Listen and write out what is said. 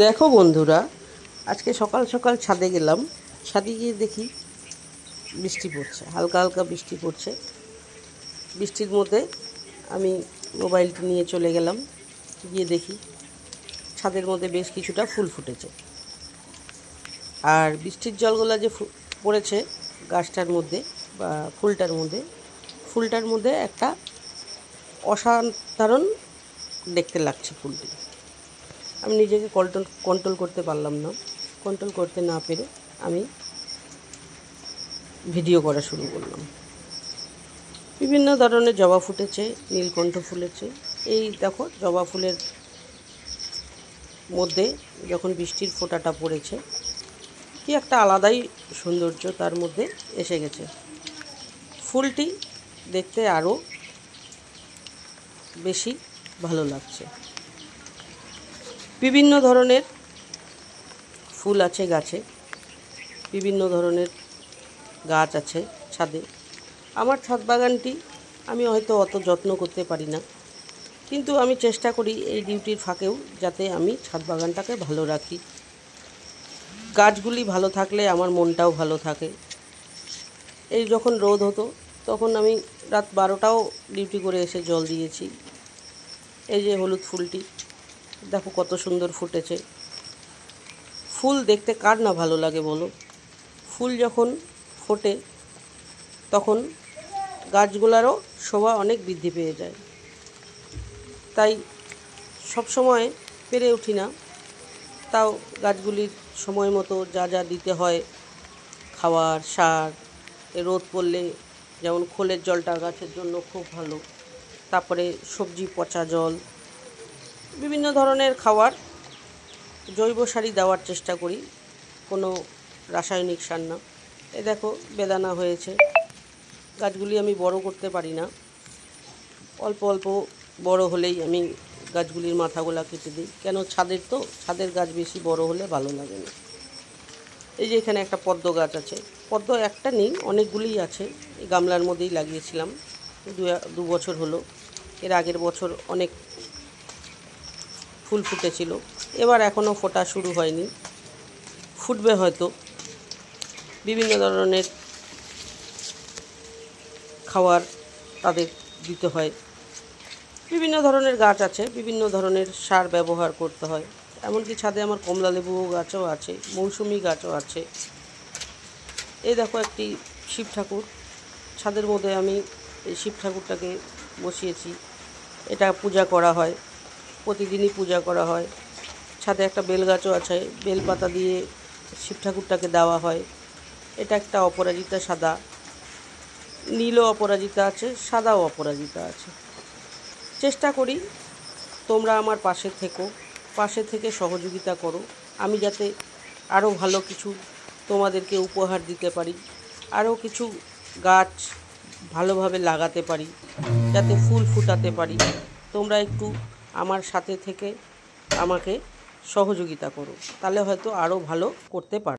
দেখো বন্ধুরা, আজকে সকাল সকাল ছাদে গেলাম। ছাদে গিয়ে দেখি বৃষ্টি পড়ছে, হালকা হালকা বৃষ্টি পড়ছে। বৃষ্টির মধ্যে আমি মোবাইলটি নিয়ে চলে গেলাম, গিয়ে দেখি ছাদের মধ্যে বেশ কিছুটা ফুল ফুটেছে। আর বৃষ্টির জলগুলো যে পড়েছে গাছটার মধ্যে বা ফুলটার মধ্যে একটা অসাধারণ দেখতে লাগছে ফুলটি। আমি নিজেকে কন্ট্রোল করতে পারলাম না। কন্ট্রোল করতে না পেরে আমি ভিডিও করা শুরু করলাম। বিভিন্ন ধরনের জবা ফুটেছে, নীলকণ্ঠ ফুলেছে। এই দেখো, জবা ফুলের মধ্যে যখন বৃষ্টির ফোঁটাটা পড়েছে, কি একটা আলাদাই সৌন্দর্য তার মধ্যে এসে গেছে। ফুলটি দেখতে আরও বেশি ভালো লাগছে। বিভিন্ন ধরনের ফুল আছে গাছে, বিভিন্ন ধরনের গাছ আছে ছাদে। আমার ছাদ বাগানটি আমি হয়তো অত যত্ন করতে পারি না, কিন্তু আমি চেষ্টা করি এই ডিউটির ফাঁকেও যাতে আমি ছাদ বাগানটাকে ভালো রাখি। গাছগুলি ভালো থাকলে আমার মনটাও ভালো থাকে। এই যখন রোদ হতো তখন আমি রাত 12টাও ডিউটি করে এসে জল দিয়েছি। এই যে হলুদ ফুলটি দেখো কত সুন্দর ফুটেছে। ফুল দেখতে কার না ভালো লাগে বলো? ফুল যখন ফোটে তখন গাছগুলারও শোভা অনেক বৃদ্ধি পেয়ে যায়। তাই সবসময় পেরে উঠি না, তাও গাছগুলির সময় মতো যা যা দিতে হয়, খাবার, সার, রোদ পড়লে যেমন খোলের জলটা গাছের জন্য খুব ভালো, তারপরে সবজি পচা জল, বিভিন্ন ধরনের খাবার জৈব সারই দেওয়ার চেষ্টা করি, কোনো রাসায়নিক সার না। এ দেখো বেদানা হয়েছে। গাছগুলি আমি বড় করতে পারি না, অল্প অল্প বড় হলেই আমি গাছগুলির মাথাগুলা কেটে দিই। কেন, ছাদের গাছ বেশি বড় হলে ভালো লাগে না। এই যে এখানে একটা পদ্ম গাছ আছে। পদ্ম একটা নেই, অনেকগুলিই আছে। এই গামলার মধ্যেই লাগিয়েছিলাম, 2 বছর হলো। এর আগের বছর অনেক ফুল ফুটেছিল, এবার এখনও ফোটা শুরু হয়নি, ফুটবে হয়তো। বিভিন্ন ধরনের খাবার তাদের দিতে হয়। বিভিন্ন ধরনের গাছ আছে, বিভিন্ন ধরনের সার ব্যবহার করতে হয়। এমনকি ছাদে আমার কমলা লেবু গাছও আছে, মৌসুমি গাছও আছে। এই দেখো একটি শিব ঠাকুর, ছাদের মধ্যে আমি এই শিব ঠাকুরটাকে বসিয়েছি। এটা পূজা করা হয়, প্রতিদিনই পূজা করা হয়। ছাদে একটা বেল গাছও আছে, বেল পাতা দিয়ে শিব ঠাকুরটাকে দেওয়া হয়। এটা একটা অপরাজিতা সাদা, নীলও অপরাজিতা আছে, সাদাও অপরাজিতা আছে। চেষ্টা করি তোমরা আমার পাশে থেকে সহযোগিতা করো, আমি যাতে আরও ভালো কিছু তোমাদেরকে উপহার দিতে পারি, আরও কিছু গাছ ভালোভাবে লাগাতে পারি, যাতে ফুল ফুটাতে পারি। তোমরা একটু আমার সাথে থেকে আমাকে সহযোগিতা করো, তাহলে হয়তো আরও ভালো করতে পারো।